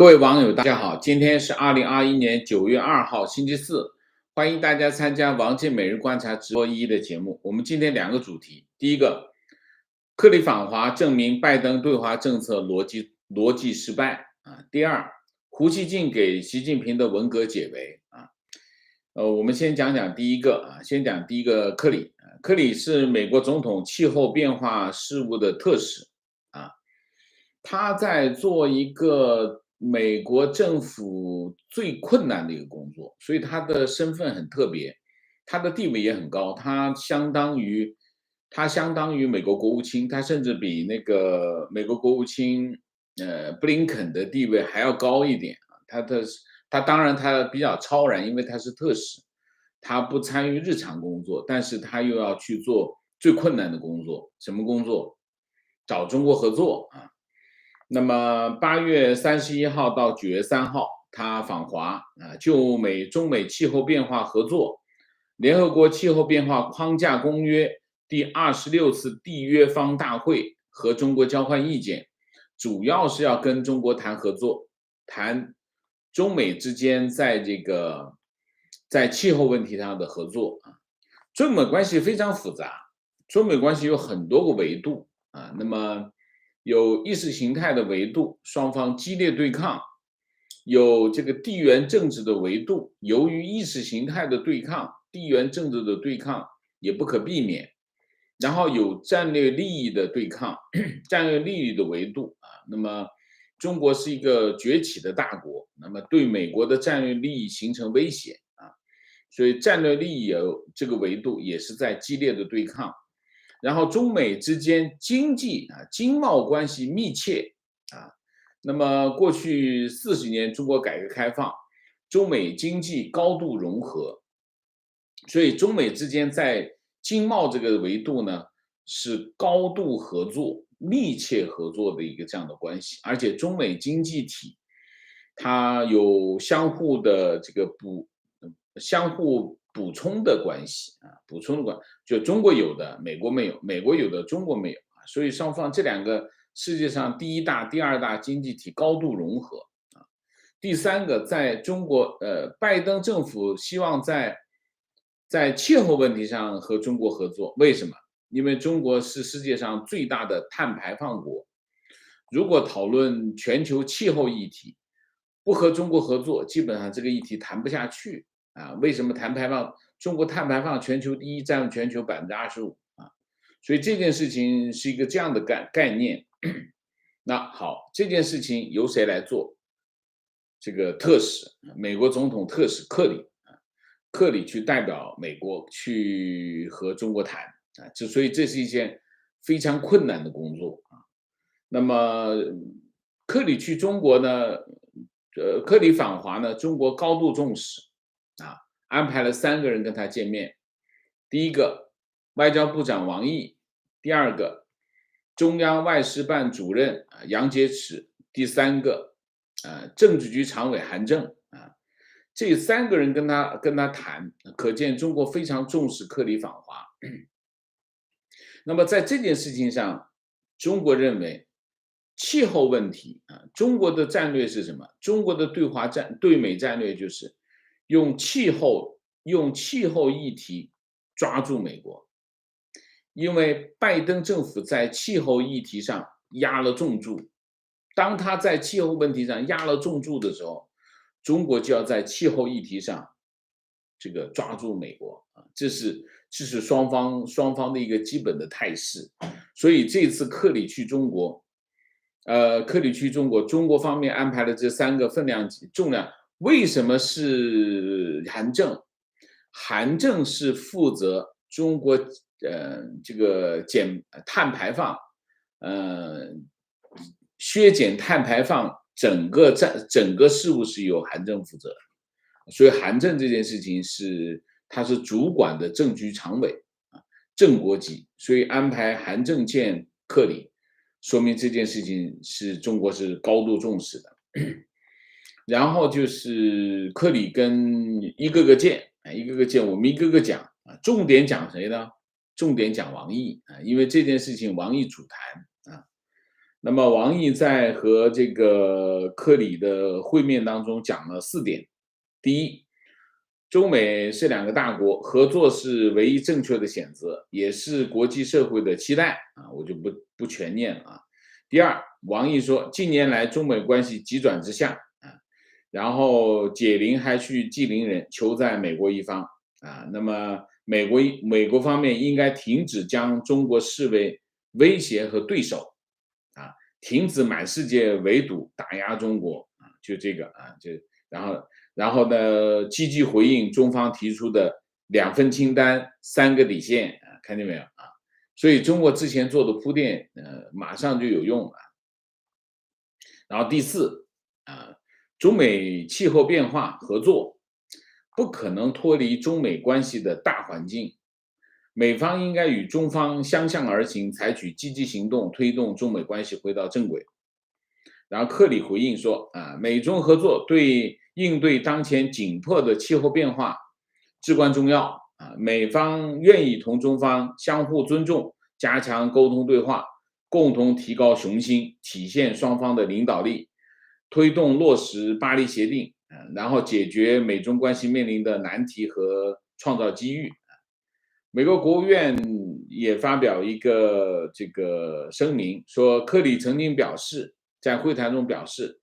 各位网友，大家好，今天是2021年9月2号，星期四，欢迎大家参加王健每日观察直播1的节目。我们今天两个主题，第一个，克里访华证明拜登对华政策逻辑失败啊。第二，胡锡进给习近平的文革解围啊。我们先讲第一个啊，先讲第一个克里。克里是美国总统气候变化事务的特使啊，他在做一个美国政府最困难的一个工作，所以他的身份很特别，他的地位也很高，他相当于美国国务卿，他甚至比那个美国国务卿布林肯的地位还要高一点啊。他当然他比较超然，因为他是特使，他不参与日常工作，但是他又要去做最困难的工作，什么工作？找中国合作啊。那么8月31号到9月3号，他访华啊，就中美气候变化合作，联合国气候变化框架公约第26次缔约方大会和中国交换意见，主要是要跟中国谈合作，谈中美之间在气候问题上的合作啊。中美关系非常复杂，中美关系有很多个维度啊。那么有意识形态的维度，双方激烈对抗；有这个地缘政治的维度，由于意识形态的对抗，地缘政治的对抗也不可避免。然后有战略利益的对抗，战略利益的维度啊。那么中国是一个崛起的大国，那么对美国的战略利益形成威胁啊，所以战略利益有这个维度也是在激烈的对抗。然后中美之间经贸关系密切啊。那么过去40年中国改革开放，中美经济高度融合，所以中美之间在经贸这个维度呢是高度合作、密切合作的一个这样的关系，而且中美经济体它有相互补充的关系啊，就中国有的美国没有，美国有的中国没有啊，所以双方这两个世界上第一大、第二大经济体高度融合啊。第三个，在中国拜登政府希望在气候问题上和中国合作，为什么？因为中国是世界上最大的碳排放国，如果讨论全球气候议题，不和中国合作，基本上这个议题谈不下去啊。为什么碳排放？中国碳排放全球第一，占全球25%啊，所以这件事情是一个这样的概念。那好，这件事情由谁来做？这个特使，美国总统特使克里啊，克里去代表美国去和中国谈啊，所以这是一件非常困难的工作啊。那么克里去中国呢，克里访华呢，中国高度重视啊，安排了3个人跟他见面。第一个，外交部长王毅；第二个，中央外事办主任杨洁篪；第三个，政治局常委韩正啊。这3个人跟他谈，可见中国非常重视克里访华。那么在这件事情上，中国认为气候问题啊，中国的战略是什么？中国的对美战略就是用气候议题抓住美国，因为拜登政府在气候议题上压了重注，当他在气候问题上压了重注的时候，中国就要在气候议题上这个抓住美国啊，这是双方的一个基本的态势。所以这次克里去中国，中国方面安排了这3个分量级重量。为什么是韩正？韩正是负责中国这个碳排放，削减碳排放整个事务是由韩正负责的。所以韩正这件事情他是主管的政局常委啊，正国级，所以安排韩正见克里，说明这件事情中国是高度重视的。然后就是克里跟一个个见，我们一个个讲啊，重点讲谁呢？重点讲王毅啊，因为这件事情王毅主谈啊。那么王毅在和这个克里的会面当中讲了4点。第一，中美是两个大国，合作是唯一正确的选择，也是国际社会的期待啊，我就不全念了啊。第二，王毅说，近年来中美关系急转直下啊，然后解铃还须系铃人，求在美国一方啊。那么美国方面应该停止将中国视为威胁和对手啊，停止满世界围堵打压中国啊，就这个啊，然后呢，积极回应中方提出的2份清单、3个底线啊，看见没有啊？所以中国之前做的铺垫，马上就有用了。然后第四啊，中美气候变化合作不可能脱离中美关系的大环境，美方应该与中方相向而行，采取积极行动，推动中美关系回到正轨。然后克里回应说啊，美中合作对应对当前紧迫的气候变化至关重要啊，美方愿意同中方相互尊重，加强沟通对话，共同提高雄心，体现双方的领导力，推动落实巴黎协定，然后解决美中关系面临的难题和创造机遇。美国国务院也发表一个这个声明，说克里曾经表示，在会谈中表示，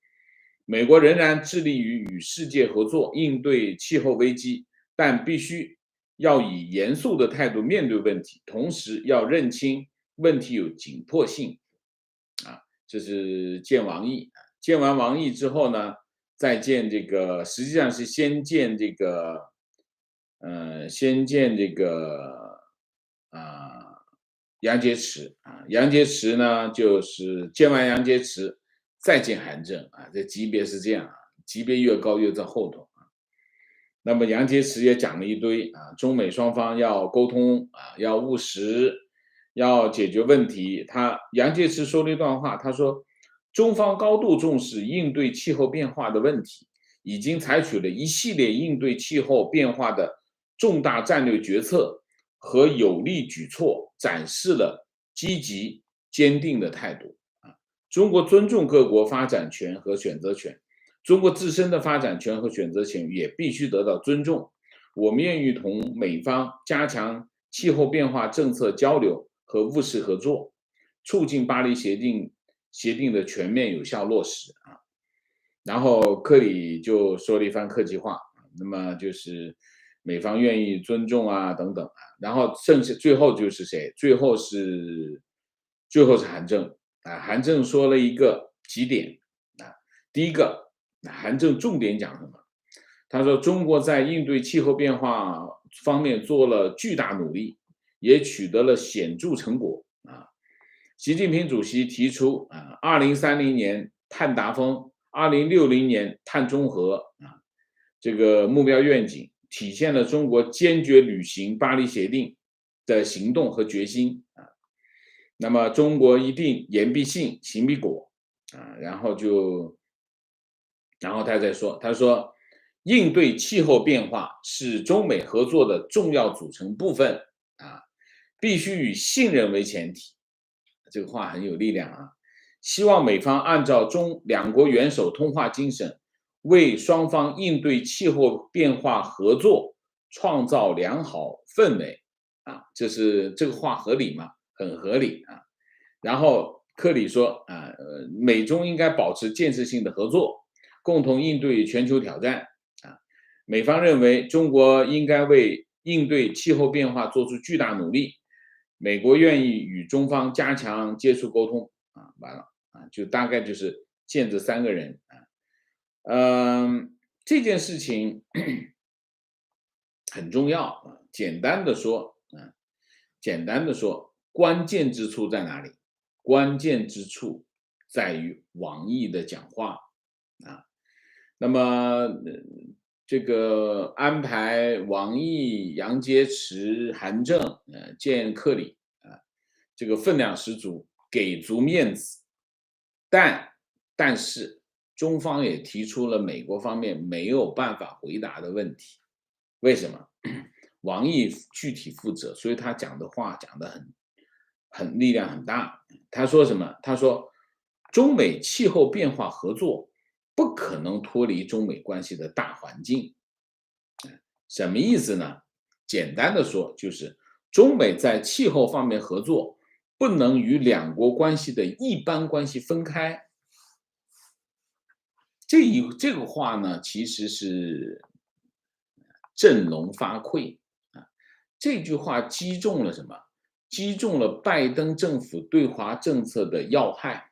美国仍然致力于与世界合作应对气候危机，但必须要以严肃的态度面对问题，同时要认清问题有紧迫性。啊，这是见王毅。见完王毅之后呢，再见这个，实际上是先见这个，先见这个，啊、杨洁篪啊，杨洁篪呢，就是见完杨洁篪，再见韩正啊，这级别是这样啊，级别越高越在后头啊。那么杨洁篪也讲了一堆啊，中美双方要沟通啊，要务实，要解决问题。杨洁篪说了一段话，他说，中方高度重视应对气候变化的问题，已经采取了一系列应对气候变化的重大战略决策和有力举措，展示了积极坚定的态度啊。中国尊重各国发展权和选择权，中国自身的发展权和选择权也必须得到尊重。我们愿意同美方加强气候变化政策交流和务实合作，促进巴黎协定的全面有效落实啊。然后克里就说了一番客气话，那么就是美方愿意尊重啊等等啊，然后剩下最后就是谁？最后是韩正啊，韩正说了几点啊，第一个，韩正重点讲什么？他说中国在应对气候变化方面做了巨大努力，也取得了显著成果啊。习近平主席提出啊，2030年碳达峰，2060年碳中和啊，这个目标愿景体现了中国坚决履行巴黎协定的行动和决心啊。那么中国一定言必信，行必果啊。然后他再说，他说应对气候变化是中美合作的重要组成部分啊，必须以信任为前提。这个话很有力量啊！希望美方按照中两国元首通话精神，为双方应对气候变化合作创造良好氛围啊！这个话合理吗？很合理啊！然后克里说啊，美中应该保持建设性的合作，共同应对全球挑战啊。美方认为中国应该为应对气候变化做出巨大努力，美国愿意与中方加强接触沟通啊。完了啊，就大概就是见这3个人啊。这件事情很重要啊。简单的说，关键之处在哪里？关键之处在于王毅的讲话啊。那么这个安排王毅、杨洁篪、韩正见克里啊，这个分量十足，给足面子。但是中方也提出了美国方面没有办法回答的问题，为什么？王毅具体负责，所以他讲的话讲得很力量很大。他说什么？他说中美气候变化合作不可能脱离中美关系的大环境。什么意思呢？简单的说，就是中美在气候方面合作，不能与两国关系的一般关系分开。这个话呢，其实是振聋发聩啊。这句话击中了什么？击中了拜登政府对华政策的要害。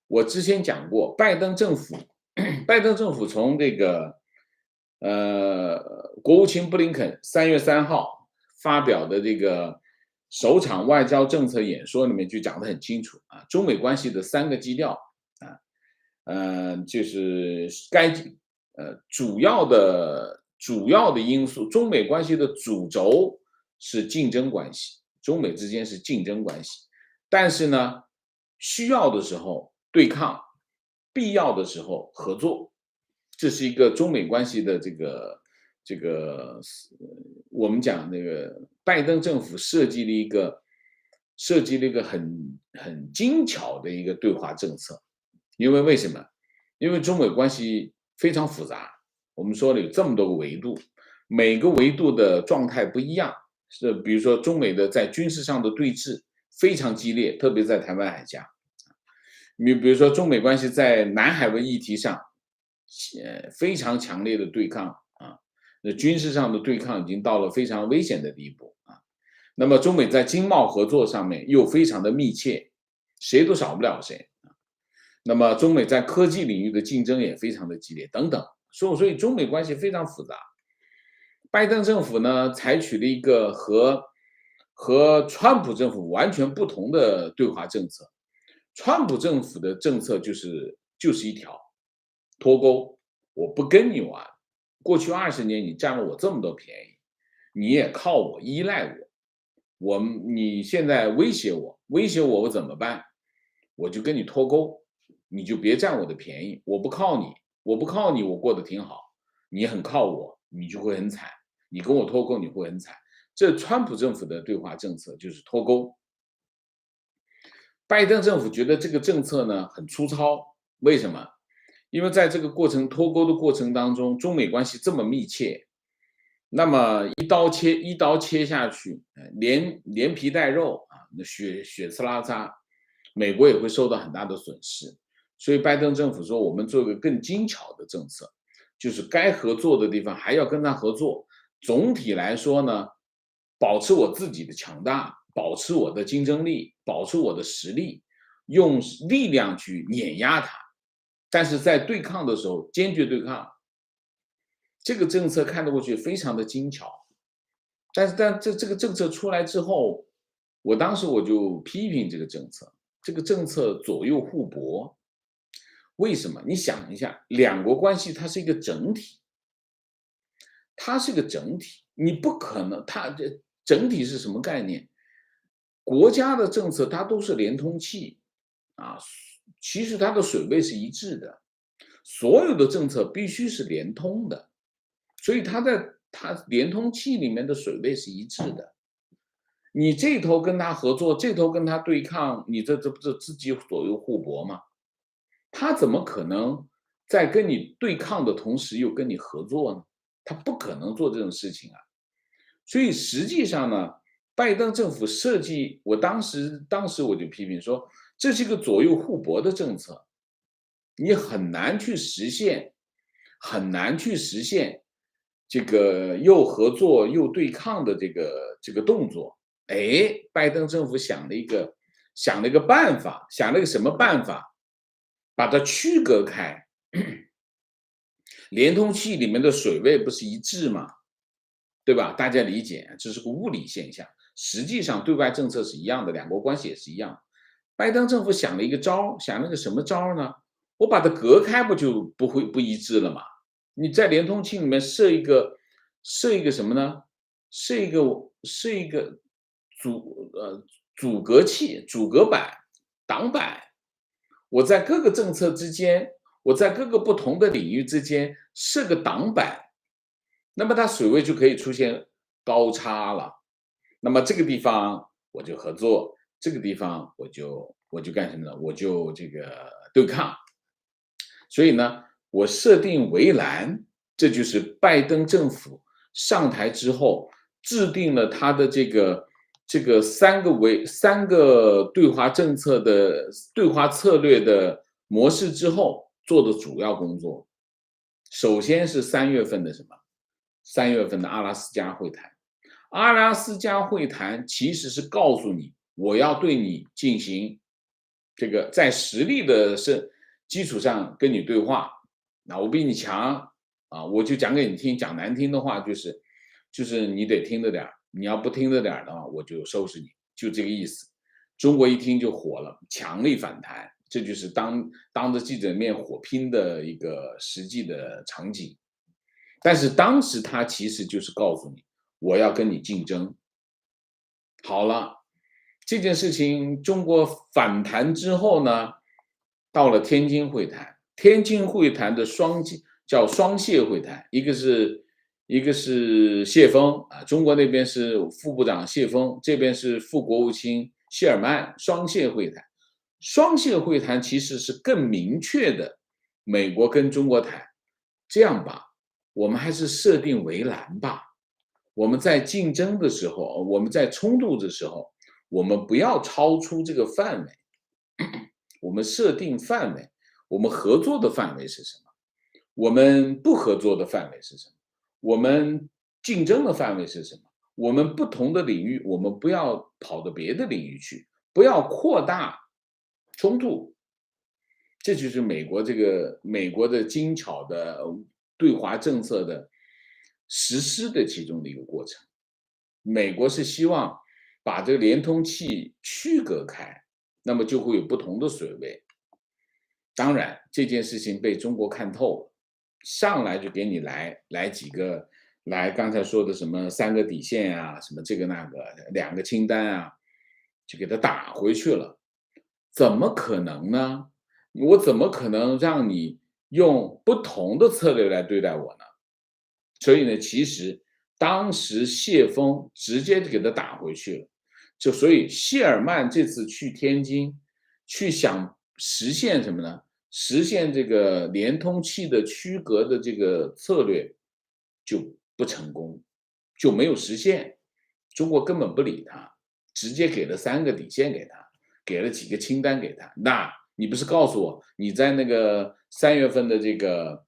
我之前讲过，拜登政府从这个国务卿布林肯3月3号发表的这个首场外交政策演说里面就讲得很清楚啊，中美关系的3个基调啊，就是主要的因素，中美关系的主轴是竞争关系，中美之间是竞争关系，但是呢，需要的时候对抗，必要的时候合作，这是一个中美关系的我们讲那个拜登政府设计了一个很精巧的一个对华政策，因为为什么？因为中美关系非常复杂，我们说了有这么多个维度，每个维度的状态不一样，是比如说中美的在军事上的对峙非常激烈，特别在台湾海峡。你比如说中美关系在南海问议题上，非常强烈的对抗啊，那军事上的对抗已经到了非常危险的地步啊。那么中美在经贸合作上面又非常的密切，谁都少不了谁。那么中美在科技领域的竞争也非常的激烈，等等，所以中美关系非常复杂。拜登政府呢，采取了一个和川普政府完全不同的对华政策。川普政府的政策就是一条脱钩，我不跟你玩。过去20年你占了我这么多便宜，你也靠我依赖我，你现在威胁我，我怎么办？我就跟你脱钩，你就别占我的便宜。我不靠你，我过得挺好。你很靠我，你就会很惨。你跟我脱钩，你会很惨。这川普政府的对华政策就是脱钩。拜登政府觉得这个政策呢很粗糙，为什么？因为在这个脱钩的过程当中，中美关系这么密切，那么一刀切下去，连皮带肉啊，那血刺拉扎，美国也会受到很大的损失。所以拜登政府说，我们做一个更精巧的政策，就是该合作的地方还要跟他合作。总体来说呢，保持我自己的强大，保持我的竞争力，保持我的实力，用力量去碾压它。但是在对抗的时候，坚决对抗。这个政策看得过去非常的精巧，但这个政策出来之后，当时我就批评这个政策，这个政策左右互搏。为什么？你想一下，两国关系它是一个整体，你不可能，它的整体是什么概念？国家的政策它都是连通器啊，其实它的水位是一致的，所有的政策必须是连通的，所以它连通器里面的水位是一致的。你这头跟他合作，这头跟他对抗，你这不是自己左右互搏吗？他怎么可能在跟你对抗的同时又跟你合作呢？他不可能做这种事情啊。所以实际上呢，拜登政府设计，当时我就批评说，这是一个左右互搏的政策，你很难去实现这个又合作又对抗的这个动作。哎，拜登政府想了一个办法，想了个什么办法？把它区隔开。连通器里面的水位不是一致吗？对吧？大家理解，这是个物理现象。实际上，对外政策是一样的，两国关系也是一样。拜登政府想了一个招，想了个什么招呢？我把它隔开，不就不一致了吗？你在连通器里面设一个什么呢？设一个阻隔器、阻隔板、挡板。我在各个政策之间，我在各个不同的领域之间设个挡板，那么它水位就可以出现高差了。那么这个地方我就合作，这个地方我就干什么呢？我就这个对抗。所以呢，我设定围栏，这就是拜登政府上台之后制定了他的这个三个对华政策的对华策略的模式之后做的主要工作。首先是3月份的什么？3月份的阿拉斯加会谈。阿拉斯加会谈其实是告诉你，我要对你进行这个在实力的基础上跟你对话。那我比你强啊，我就讲给你听，讲难听的话就是你得听着点儿，你要不听着点儿的话，我就收拾你，就这个意思。中国一听就火了，强力反弹，这就是当着记者面火拼的一个实际的场景。但是当时他其实就是告诉你，我要跟你竞争。好了，这件事情中国反弹之后呢，到了天津会谈。天津会谈的叫双谢会谈，一个是谢峰啊，中国那边是副部长谢峰，这边是副国务卿谢尔曼，双谢会谈。双谢会谈其实是更明确的，美国跟中国谈，这样吧，我们还是设定围栏吧。我们在竞争的时候，我们在冲突的时候，我们不要超出这个范围，我们设定范围。我们合作的范围是什么？我们不合作的范围是什么？我们竞争的范围是什么？我们不同的领域，我们不要跑到别的领域去，不要扩大冲突。这就是美国的精巧的对华政策的实施的其中的一个过程。美国是希望把这个连通器区隔开，那么就会有不同的水位。当然，这件事情被中国看透了，上来就给你来几个，刚才说的什么3个底线啊，什么这个那个2个清单啊，就给他打回去了。怎么可能呢？我怎么可能让你用不同的策略来对待我呢？所以呢，其实当时谢峰直接就给他打回去了。所以谢尔曼这次去天津，去想实现什么呢？实现这个连通器的区隔的这个策略就不成功，就没有实现。中国根本不理他，直接给了3个底线给他，给了几个清单给他。那你不是告诉我你在那个3月份的这个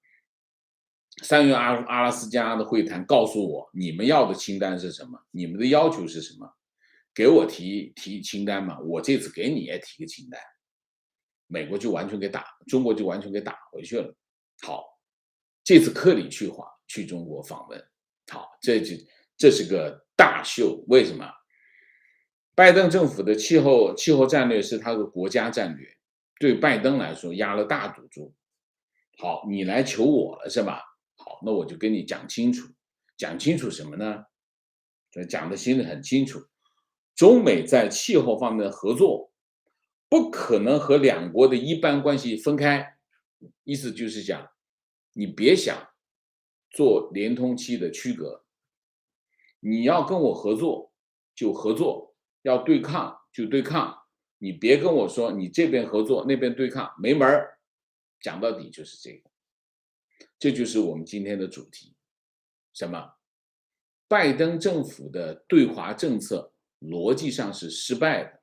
阿拉斯加的会谈，告诉我你们要的清单是什么，你们的要求是什么？给我提清单嘛，我这次给你也提个清单。美国就完全给中国就完全给打回去了。好，这次克里去中国访问，好，这是个大秀。为什么？拜登政府的气候战略是他的国家战略，对拜登来说压了大赌注。好，你来求我了是吧？好，那我就跟你讲清楚，讲清楚什么呢？讲的心里很清楚，中美在气候方面的合作不可能和两国的一般关系分开，意思就是讲，你别想做连通器的区隔，你要跟我合作就合作，要对抗就对抗，你别跟我说你这边合作那边对抗，没门儿。讲到底就是这个，这就是我们今天的主题，什么？拜登政府的对华政策逻辑上是失败的。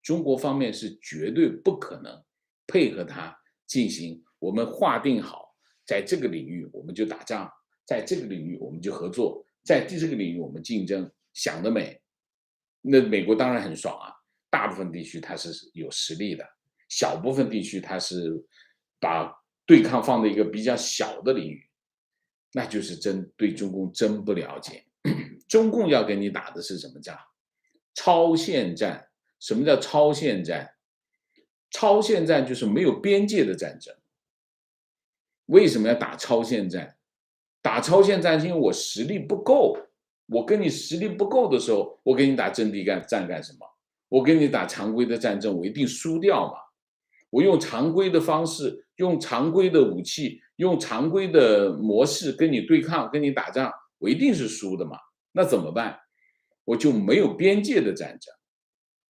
中国方面是绝对不可能配合他进行，我们划定好，在这个领域我们就打仗，在这个领域我们就合作，在这个领域我们竞争，想得美。那美国当然很爽啊，大部分地区它是有实力的，小部分地区它是把对抗放在一个比较小的领域，那就是对中共真不了解。中共要跟你打的是什么仗？超限战。什么叫超限战？超限战就是没有边界的战争。为什么要打超限战？打超限战是因为我实力不够，我跟你实力不够的时候，我跟你打阵地战干什么？我跟你打常规的战争，我一定输掉嘛。我用常规的方式，用常规的武器，用常规的模式跟你对抗，跟你打仗，我一定是输的嘛。那怎么办？我就没有边界的战争。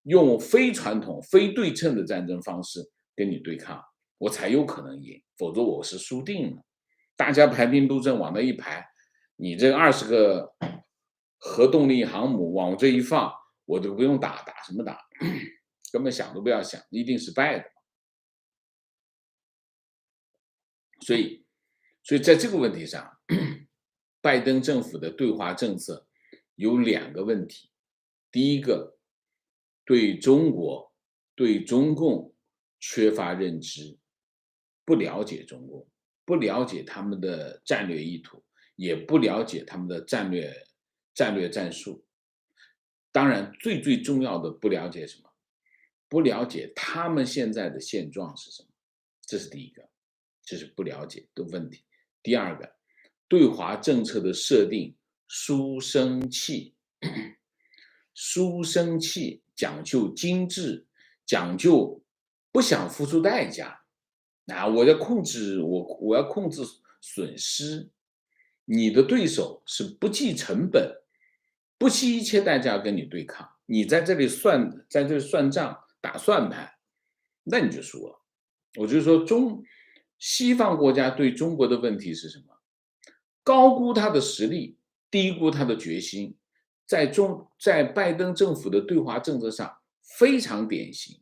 用非传统、非对称的战争方式跟你对抗，我才有可能赢，否则我是输定了。大家排兵布阵往那一排，你这20个核动力航母往这一放，我都不用打，打什么打？根本想都不要想，一定是败的。所以，在这个问题上，拜登政府的对华政策有2个问题。第一个，对中国、对中共缺乏认知，不了解中共，不了解他们的战略意图，也不了解他们的战略战术。当然，最重要的不了解什么？不了解他们现在的现状是什么？这是第一个，这是不了解的问题。第二个，对华政策的设定书生气，书生气讲究精致，讲究不想付出代价。我要控制我要控制损失。你的对手是不计成本、不惜一切代价跟你对抗，你在这里算账、打算盘，那你就输了。我就说西方国家对中国的问题是什么？高估他的实力，低估他的决心，在拜登政府的对华政策上非常典型，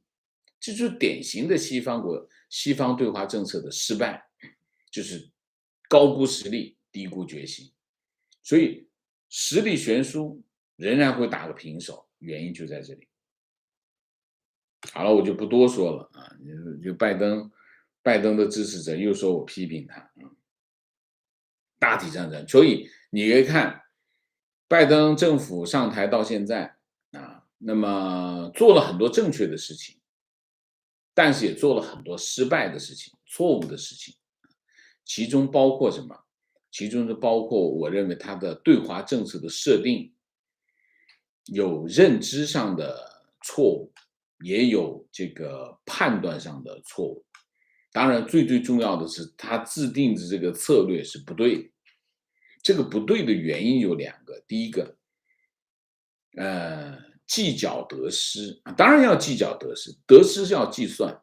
这就是典型的西方对华政策的失败，就是高估实力，低估决心，所以实力悬殊仍然会打个平手，原因就在这里。好了，我就不多说了啊，就拜登的支持者又说我批评他，大体上这样。所以你可以看，拜登政府上台到现在那么做了很多正确的事情，但是也做了很多失败的事情、错误的事情，其中包括什么？其中就包括我认为他的对华政策的设定有认知上的错误，也有这个判断上的错误。当然，最重要的是，他制定的这个策略是不对的。这个不对的原因有2个，第一个，计较得失当然要计较得失，得失是要计算，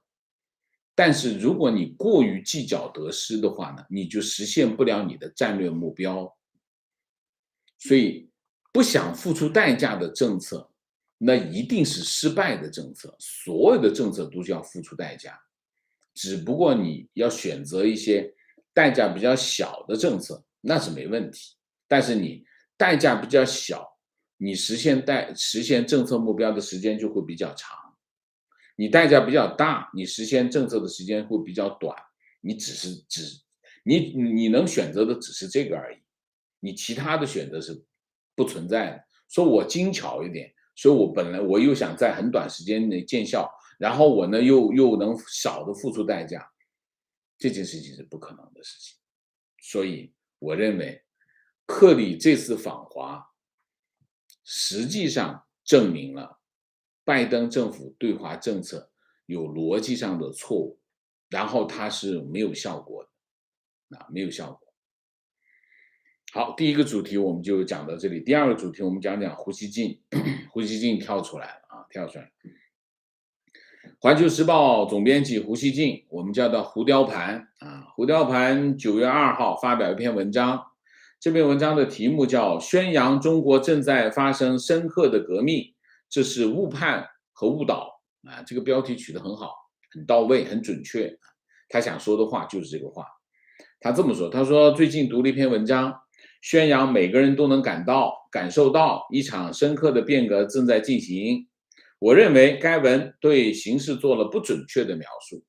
但是如果你过于计较得失的话呢，你就实现不了你的战略目标。所以，不想付出代价的政策，那一定是失败的政策。所有的政策都是要付出代价，只不过你要选择一些代价比较小的政策，那是没问题。但是你代价比较小，你实现政策目标的时间就会比较长。你代价比较大，你实现政策的时间会比较短。你能选择的只是这个而已，你其他的选择是不存在的。说我精巧一点，所以我本来我又想在很短时间内见效，然后我呢又能少的付出代价，这件事情是不可能的事情。所以我认为，克里这次访华，实际上证明了拜登政府对华政策有逻辑上的错误，然后它是没有效果的，没有效果。好，第一个主题我们就讲到这里。第二个主题我们讲讲胡锡进，胡锡进跳出来了。环球时报总编辑胡锡进，我们叫他胡雕盘胡雕盘9月2号发表一篇文章，这篇文章的题目叫宣扬中国正在发生深刻的革命，这是误判和误导这个标题取得很好，很到位，很准确。他想说的话就是这个话。他这么说，他说最近读了一篇文章，宣扬每个人都能感受到一场深刻的变革正在进行。我认为该文对形势做了不准确的描述，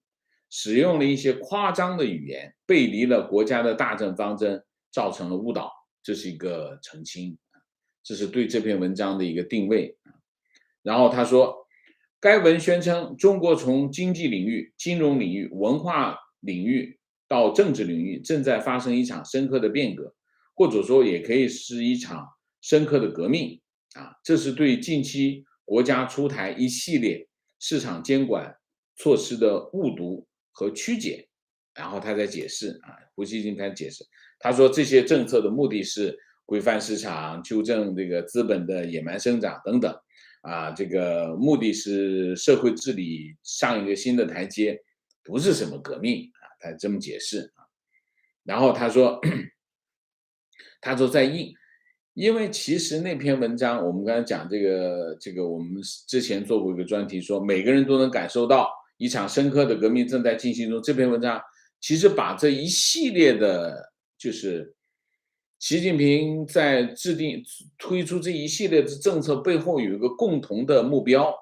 使用了一些夸张的语言，背离了国家的大政方针，造成了误导。这是一个澄清，这是对这篇文章的一个定位。然后他说，该文宣称中国从经济领域、金融领域、文化领域到政治领域正在发生一场深刻的变革，或者说也可以是一场深刻的革命这是对近期国家出台一系列市场监管措施的误读和曲解。然后他在解释胡锡进开始解释，他说这些政策的目的是规范市场，纠正这个资本的野蛮生长等等。这个目的是社会治理上一个新的台阶，不是什么革命他这么解释然后他说，他说因为其实那篇文章，我们刚才讲这个，我们之前做过一个专题，说每个人都能感受到一场深刻的革命正在进行中。这篇文章其实把这一系列的，就是习近平在推出这一系列的政策背后有一个共同的目标，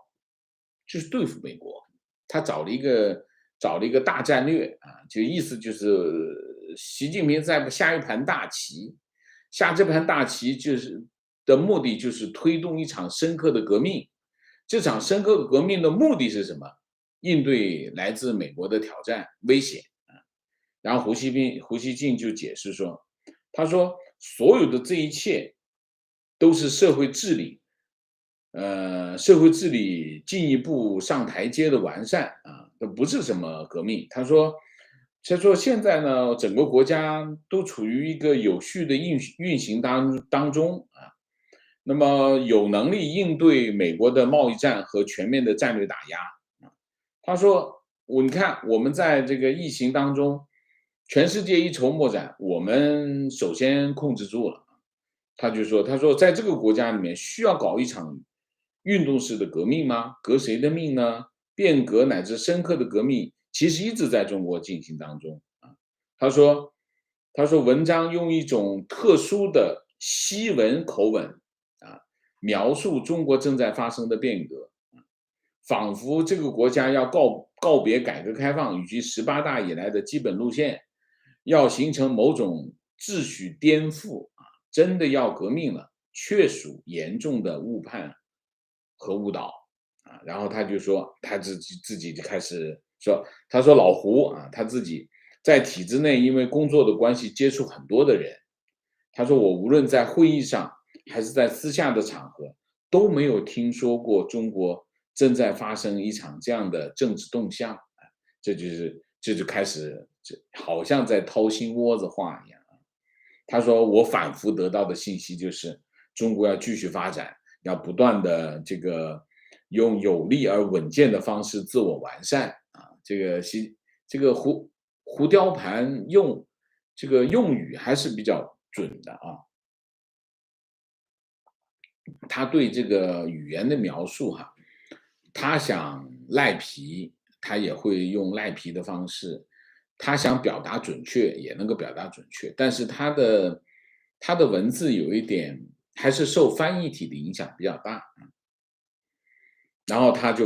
就是对付美国。他找了一个大战略就意思就是习近平在下一盘大棋，下这盘大棋的目的就是推动一场深刻的革命。这场深刻的革命的目的是什么？应对来自美国的挑战威胁然后胡锡进就解释说，他说所有的这一切都是社会治理进一步上台阶的完善这不是什么革命。他说现在呢，整个国家都处于一个有序的运行当中那么有能力应对美国的贸易战和全面的战略打压他说你看我们在这个疫情当中，全世界一筹莫展，我们首先控制住了。他说在这个国家里面需要搞一场运动式的革命吗？革谁的命呢？变革乃至深刻的革命，其实一直在中国进行当中他说，文章用一种特殊的西文口吻描述中国正在发生的变革，仿佛这个国家要告别改革开放以及18大以来的基本路线，要形成某种秩序颠覆真的要革命了，确属严重的误判和误导然后他就说，他自己就开始说，他说老胡他自己在体制内因为工作的关系接触很多的人，他说我无论在会议上还是在私下的场合，都没有听说过中国正在发生一场这样的政治动向这就开始好像在掏心窝子话一样他说我反复得到的信息就是中国要继续发展，要不断的用有力而稳健的方式自我完善这个胡雕盘这个用语还是比较准的他对这个语言的描述他想赖皮，他也会用赖皮的方式；他想表达准确，也能够表达准确。但是他的文字有一点还是受翻译体的影响比较大然后他就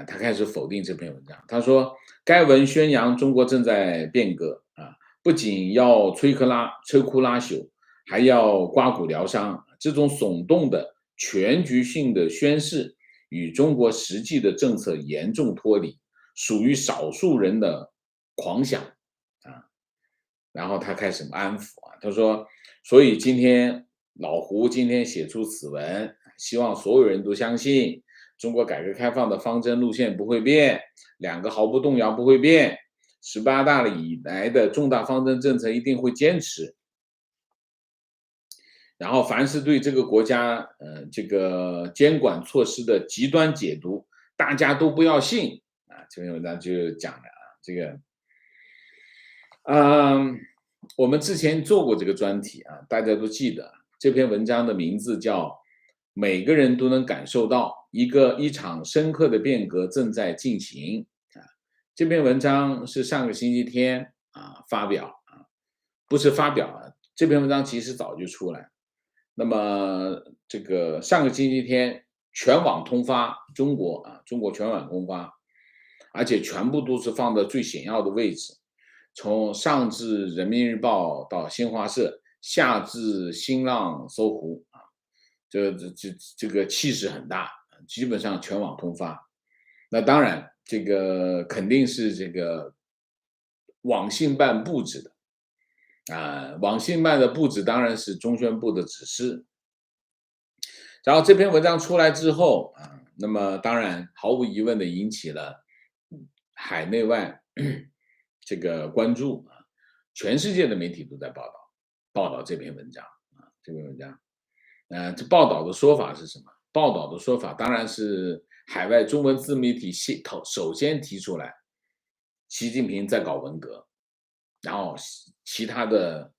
他开始否定这篇文章。他说，该文宣扬中国正在变革不仅要摧枯拉朽，还要刮骨疗伤。这种耸动的全局性的宣示，与中国实际的政策严重脱离，属于少数人的狂想然后他开始安抚他说，所以老胡今天写出此文，希望所有人都相信中国改革开放的方针路线不会变，两个毫不动摇不会变，18大以来的重大方针政策一定会坚持。然后，凡是对这个国家这个监管措施的极端解读，大家都不要信这篇文章就讲了这个，我们之前做过这个专题大家都记得这篇文章的名字叫《每个人都能感受到一场深刻的变革正在进行》这篇文章是上个星期天发表不是发表这篇文章其实早就出来。那么这个上个星期天全网通发，中国全网通发，而且全部都是放在最显要的位置，从上至人民日报到新华社，下至新浪、搜狐这个气势很大，基本上全网通发。那当然，这个肯定是这个网信办布置的。网信办的布置当然是中宣部的指示。然后这篇文章出来之后那么当然毫无疑问的引起了海内外这个关注全世界的媒体都在报道这篇文章这篇文章这报道的说法是什么？报道的说法，当然是海外中文自媒体首先提出来，习近平在搞文革，然后其他的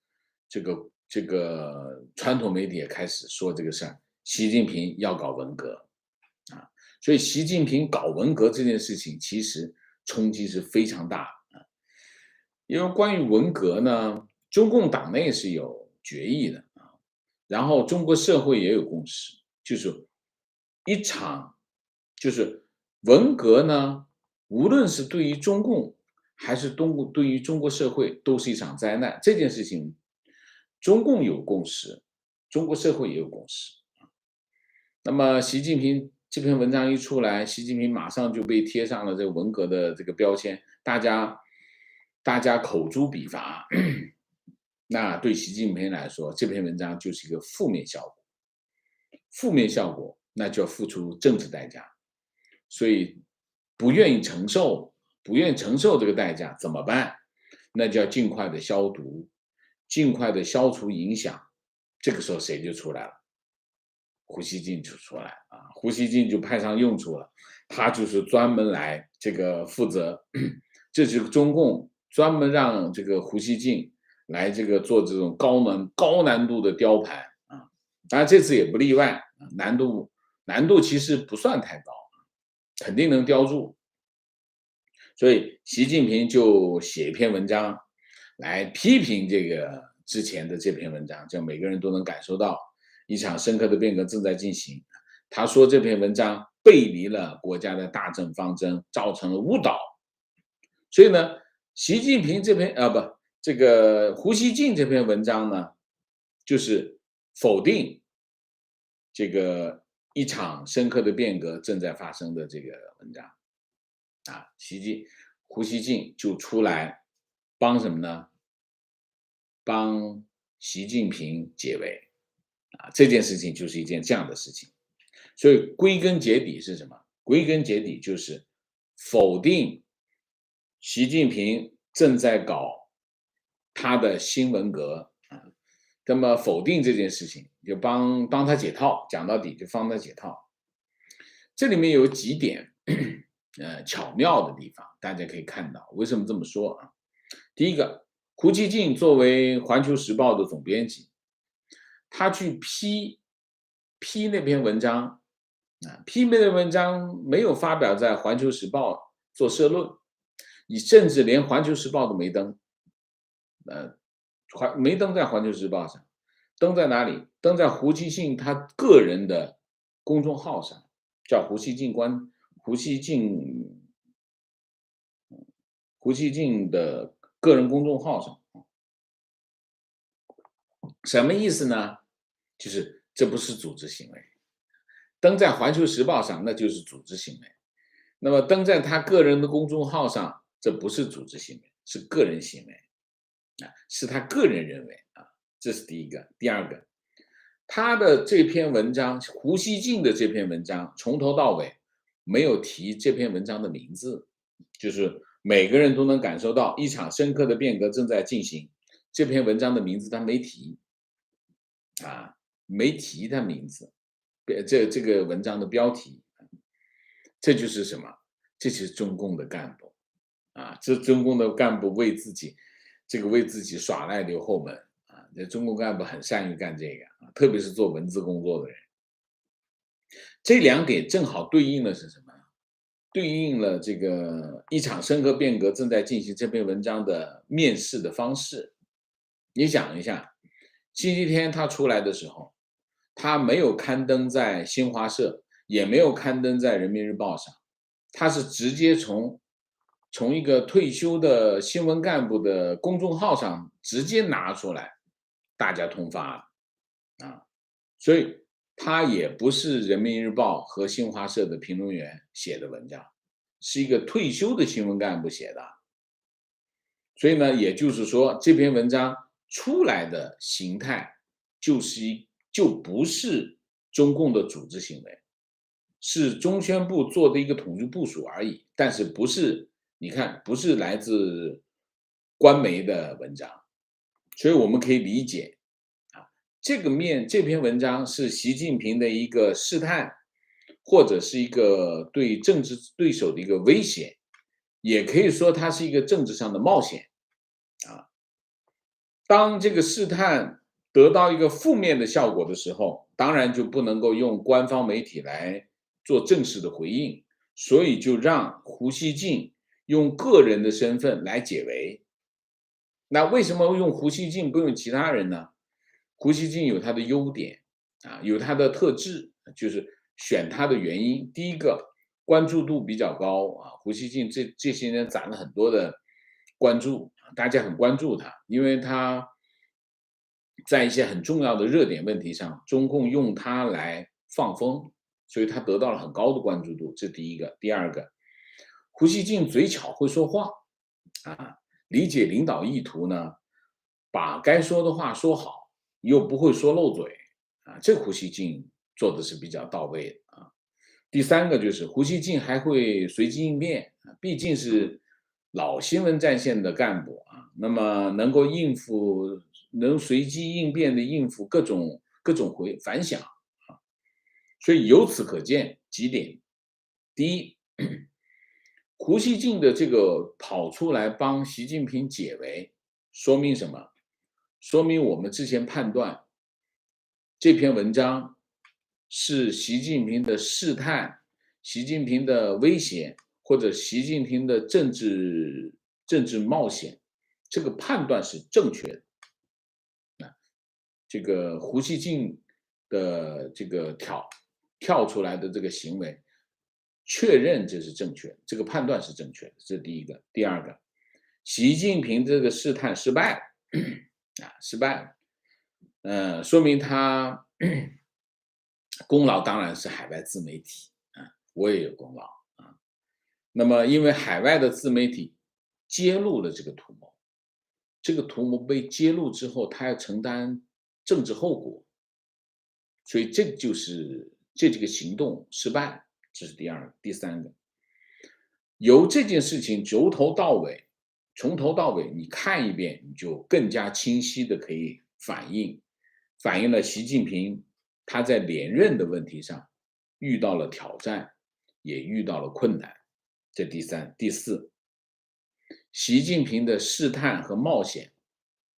这个传统媒体也开始说这个事儿，习近平要搞文革啊，所以习近平搞文革这件事情其实冲击是非常大的啊，因为关于文革呢，中共党内是有决议的啊，然后中国社会也有共识，就是一场就是文革呢，无论是对于中共还是对于中国社会，都是一场灾难。这件事情，中共有共识，中国社会也有共识。那么，习近平这篇文章一出来，习近平马上就被贴上了这个文革的这个标签，大家口诛笔伐。那对习近平来说，这篇文章就是一个负面效果。负面效果，那就要付出政治代价。所以，不愿意承受，不愿意承受这个代价怎么办？那就要尽快的消毒，尽快的消除影响。这个时候谁就出来了？胡锡进就出来啊，胡锡进就派上用处了。他就是专门来这个负责，这就是中共专门让这个胡锡进来这个做这种高难度的雕盘啊。当然这次也不例外，难度其实不算太高，肯定能雕住。所以习近平就写一篇文章来批评这个之前的这篇文章，叫每个人都能感受到一场深刻的变革正在进行。他说这篇文章背离了国家的大政方针，造成了误导。所以呢，习近平这篇这个胡锡进这篇文章呢，就是否定这个一场深刻的变革正在发生的这个文章啊，胡锡进就出来帮什么呢？帮习近平解围啊，这件事情就是一件这样的事情。所以归根结底是什么？归根结底就是否定习近平正在搞他的新文革啊，那么否定这件事情，就帮他解套，讲到底就帮他解套。这里面有几点巧妙的地方，大家可以看到。为什么这么说啊？第一个，胡锡进作为《环球时报》的总编辑，他去批那篇文章啊，批那篇文章没有发表在《环球时报》做社论，你甚至连《环球时报》都没登，没登在《环球时报》上，登在哪里？登在胡锡进他个人的公众号上，叫胡锡进的个人公众号上。什么意思呢？就是这不是组织行为，登在《环球时报》上那就是组织行为，那么登在他个人的公众号上，这不是组织行为，是个人行为啊，是他个人认为啊，这是第一个。第二个，他的这篇文章，胡锡进的这篇文章，从头到尾没有提这篇文章的名字，就是每个人都能感受到一场深刻的变革正在进行。这篇文章的名字他没提，啊，没提他名字，这个文章的标题，这就是什么？这就是中共的干部啊！这中共的干部为自己耍赖留后门啊！这中共干部很善于干这个啊，特别是做文字工作的人。这两点正好对应的是什么？对应了这个一场深刻变革正在进行这篇文章的面试的方式。你想一下，星期天他出来的时候，他没有刊登在新华社，也没有刊登在人民日报上，他是直接从一个退休的新闻干部的公众号上直接拿出来，大家通发啊，所以他也不是人民日报和新华社的评论员写的文章，是一个退休的新闻干部写的，所以呢，也就是说这篇文章出来的形态就不是中共的组织行为，是中宣部做的一个统计部署而已，但是不是你看不是来自官媒的文章，所以我们可以理解啊，这篇文章是习近平的一个试探，或者是一个对政治对手的一个威胁，也可以说它是一个政治上的冒险啊。当这个试探得到一个负面的效果的时候，当然就不能够用官方媒体来做正式的回应，所以就让胡锡进用个人的身份来解围。那为什么用胡锡进不用其他人呢？胡锡进有他的优点啊，有他的特质，就是选他的原因。第一个，关注度比较高啊，胡锡进这些年攒了很多的关注，大家很关注他，因为他在一些很重要的热点问题上，中共用他来放风，所以他得到了很高的关注度，这第一个。第二个，胡锡进嘴巧会说话啊，理解领导意图呢，把该说的话说好，又不会说漏嘴啊，这胡锡进做的是比较到位的啊。第三个就是胡锡进还会随机应变啊，毕竟是老新闻战线的干部啊，那么能够应付，能随机应变的应付各种反响啊，所以由此可见几点：第一，胡锡进的这个跑出来帮习近平解围，说明什么？说明我们之前判断这篇文章是习近平的试探、习近平的威胁或者习近平的政治冒险，这个判断是正确的。这个胡锡进的这个跳出来的这个行为，确认这是正确的，这个判断是正确的，这是第一个。第二个，习近平这个试探失败了，失败了，说明他功劳当然是海外自媒体啊，我也有功劳啊。那么，因为海外的自媒体揭露了这个图谋，这个图谋被揭露之后，他要承担政治后果，所以这就是这个行动失败，这是第二个。第三个，由这件事情从头到尾你看一遍，你就更加清晰的可以反映了习近平他在连任的问题上遇到了挑战，也遇到了困难。这第三。第四，习近平的试探和冒险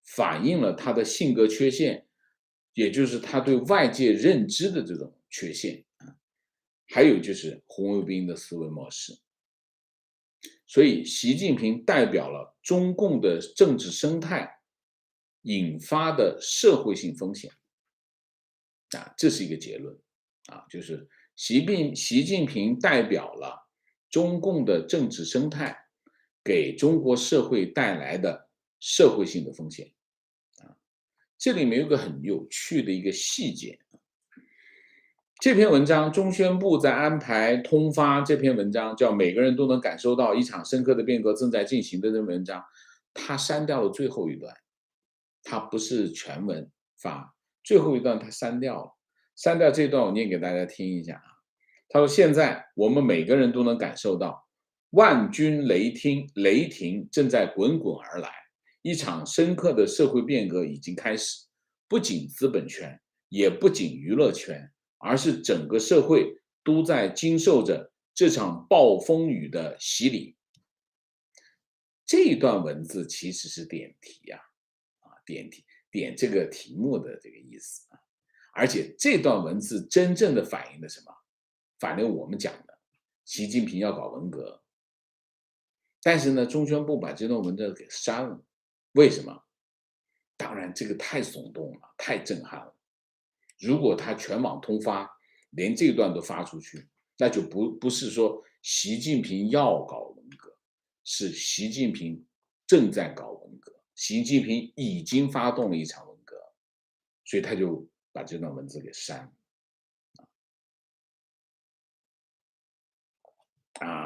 反映了他的性格缺陷，也就是他对外界认知的这种缺陷啊，还有就是红卫兵的思维模式。所以，习近平代表了中共的政治生态引发的社会性风险啊，这是一个结论啊，就是习近平代表了中共的政治生态给中国社会带来的社会性的风险啊。这里面有个很有趣的一个细节，这篇文章中宣部在安排通发这篇文章，叫每个人都能感受到一场深刻的变革正在进行的这篇文章，他删掉了最后一段，他不是全文发，最后一段他删掉了。删掉这段我念给大家听一下啊。他说：现在我们每个人都能感受到，万军雷霆正在滚滚而来，一场深刻的社会变革已经开始，不仅资本圈，也不仅娱乐圈，而是整个社会都在经受着这场暴风雨的洗礼。这一段文字其实是点题呀，点这个题目的这个意思啊。而且这段文字真正的反映了什么？反映我们讲的习近平要搞文革。但是呢，中宣部把这段文字给删了，为什么？当然，这个太耸动了，太震撼了。如果他全网通发，连这段都发出去，那就不是说习近平要搞文革，是习近平正在搞文革，习近平已经发动了一场文革，所以他就把这段文字给删了。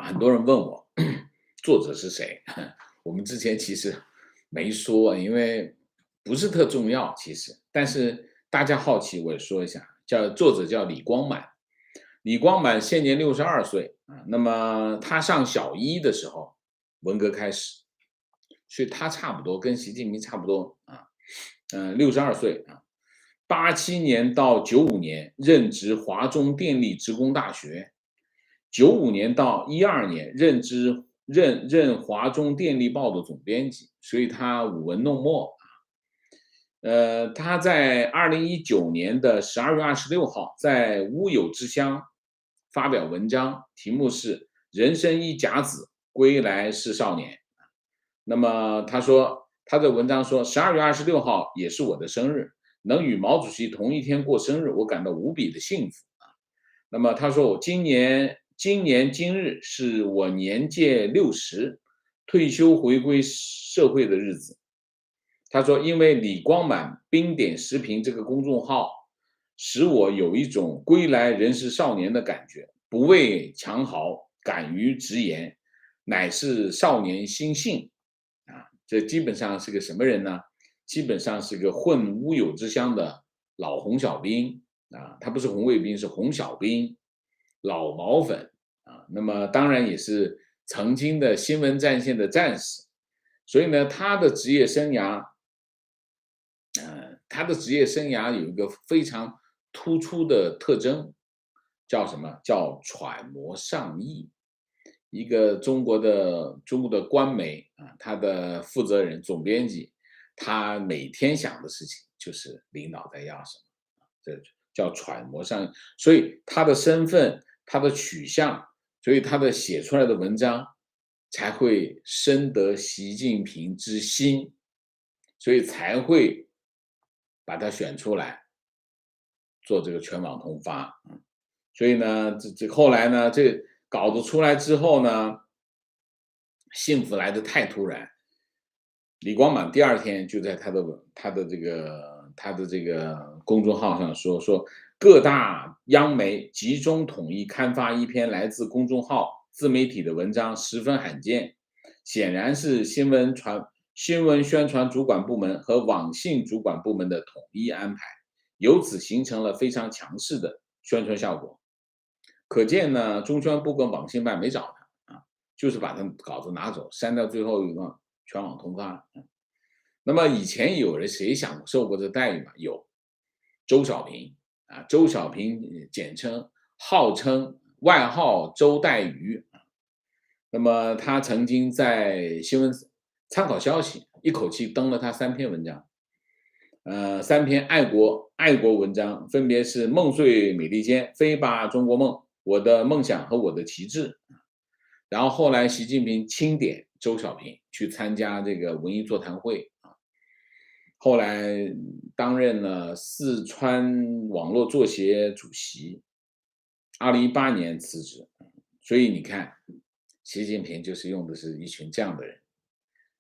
很多人问我作者是谁，我们之前其实没说，因为不是特重要，其实，但是大家好奇，我也说一下，作者叫李光满，李光满现年62岁啊，那么他上小一的时候，文革开始，所以他差不多跟习近平差不多啊，62岁啊，87年到95年任职华中电力职工大学95年到12年任华中电力报的总编辑，所以他舞文弄墨。他在2019年的12月26号在乌有之乡发表文章，题目是“人生一甲子，归来是少年”。那么他说，他的文章说，12月26号也是我的生日，能与毛主席同一天过生日，我感到无比的幸福啊。那么他说，我今年今日是我年届60，退休回归社会的日子。他说，因为李光满冰点时评这个公众号，使我有一种归来仍是少年的感觉，不畏强豪，敢于直言，乃是少年心性啊。这基本上是个什么人呢？基本上是个混乌有之乡的老红小兵啊，他不是红卫兵，是红小兵，老毛粉啊。那么当然也是曾经的新闻战线的战士，所以呢，他的职业生涯有一个非常突出的特征，叫什么？叫揣摩上意。一个中国的官媒啊，他的负责人、总编辑，他每天想的事情就是领导在要什么，这叫揣摩上意。所以他的身份、他的取向，所以他的写出来的文章才会深得习近平之心，所以才会把他选出来做这个全网通发。所以呢，后来呢，这稿子出来之后呢，幸福来得太突然。李光满第2天就在他的这个公众号上说各大央媒集中统一刊发一篇来自公众号自媒体的文章，十分罕见，显然是新闻宣传主管部门和网信主管部门的统一安排，由此形成了非常强势的宣传效果。可见呢，中宣部跟网信办没找他啊，就是把他稿子拿走，删掉最后一个全网通发。那么以前有人谁受过这待遇吗？有，周小平啊，周小平号称外号周带鱼。那么他曾经在新闻参考消息一口气登了他3篇文章，3篇爱国文章，分别是梦碎美利坚、飞吧中国梦、我的梦想和我的旗帜。然后后来习近平钦点周小平去参加这个文艺座谈会啊，后来担任了四川网络作协主席，2018年辞职。所以你看，习近平就是用的是一群这样的人。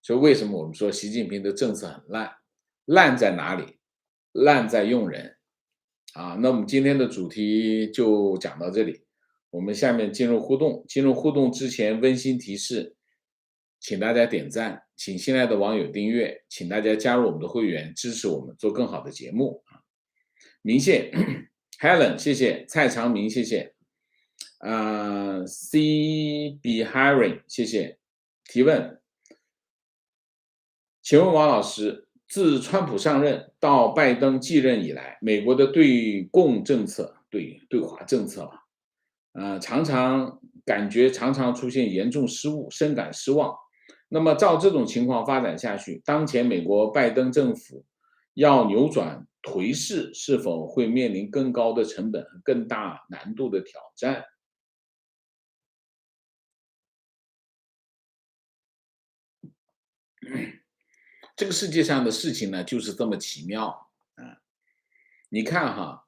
所以为什么我们说习近平的政策很烂？烂在哪里？烂在用人啊。那我们今天的主题就讲到这里，我们下面进入互动。进入互动之前，温馨提示，请大家点赞，请新来的网友订阅，请大家加入我们的会员，支持我们做更好的节目啊。明谢Helen， 谢谢蔡长明，谢谢CB Hiring， 谢谢提问。请问王老师，自川普上任到拜登继任以来，美国的对共政策、对华政策常常出现严重失误，深感失望。那么照这种情况发展下去，当前美国拜登政府要扭转颓势，是否会面临更高的成本、更大难度的挑战？这个世界上的事情呢，就是这么奇妙啊！你看哈，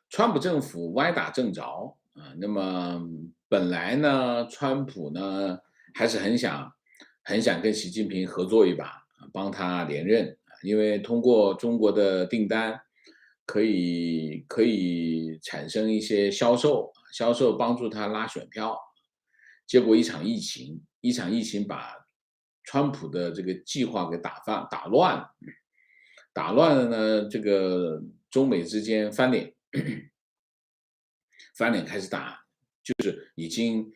川普政府歪打正着啊。那么本来呢，川普呢还是很想跟习近平合作一把，帮他连任，因为通过中国的订单可以产生一些销售帮助他拉选票。结果一场疫情把川普的这个计划给打乱了。打乱了呢，这个中美之间翻脸开始打，就是已经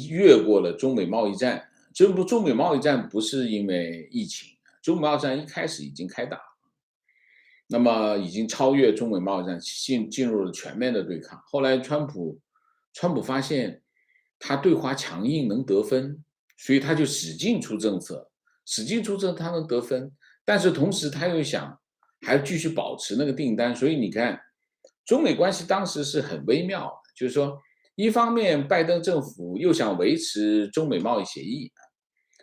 越过了中美贸易战。中美贸易战不是因为疫情，中美贸易战一开始已经开打，那么已经超越中美贸易战，进入了全面的对抗。后来川普川普发现他对华强硬能得分，所以他就使劲出政策，使劲出政策他能得分，但是同时他又想还要继续保持那个订单，所以你看，中美关系当时是很微妙的，就是说，一方面拜登政府又想维持中美贸易协议，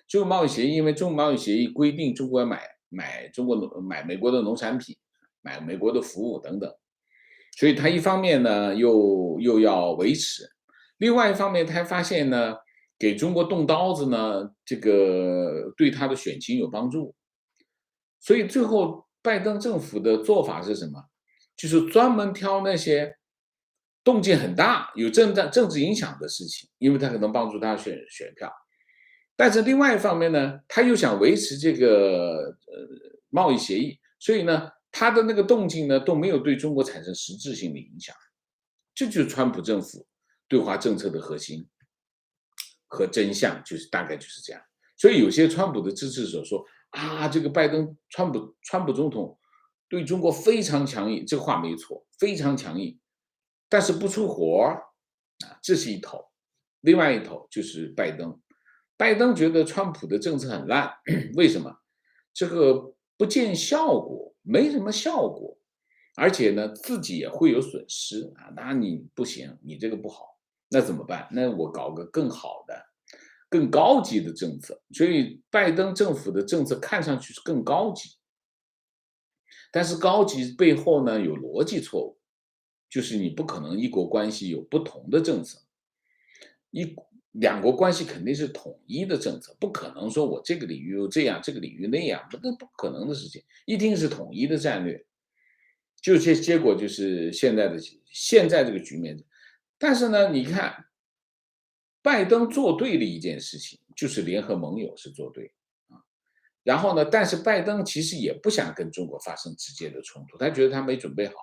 中美贸易协议，因为中美贸易协议规定中国要买美国的农产品，买美国的服务等等，所以他一方面呢又要维持，另外一方面他发现呢，给中国动刀子呢，这个对他的选情有帮助，所以最后拜登政府的做法是什么？就是专门挑那些动静很大、有政治影响的事情，因为它可能帮助他选票。但是另外一方面呢，他又想维持这个贸易协议，所以呢，他的那个动静呢都没有对中国产生实质性的影响。这就是川普政府对华政策的核心和真相，就是大概就是这样。所以有些川普的支持者说啊，这个川普总统对中国非常强硬，这个话没错，非常强硬，但是不出活儿啊，这是一头。另外一头就是拜登，拜登觉得川普的政策很烂，为什么？这个不见效果，没什么效果，而且呢，自己也会有损失啊。那你不行，你这个不好，那怎么办？那我搞个更好的、更高级的政策。所以，拜登政府的政策看上去是更高级，但是高级背后呢有逻辑错误，就是你不可能一国关系有不同的政策，两国关系肯定是统一的政策，不可能说我这个领域又这样，这个领域那样，不可能的事情，一定是统一的战略。就结果就是现在这个局面。但是呢，你看，拜登做对了一件事情，就是联合盟友是做对啊。然后呢，但是拜登其实也不想跟中国发生直接的冲突，他觉得他没准备好。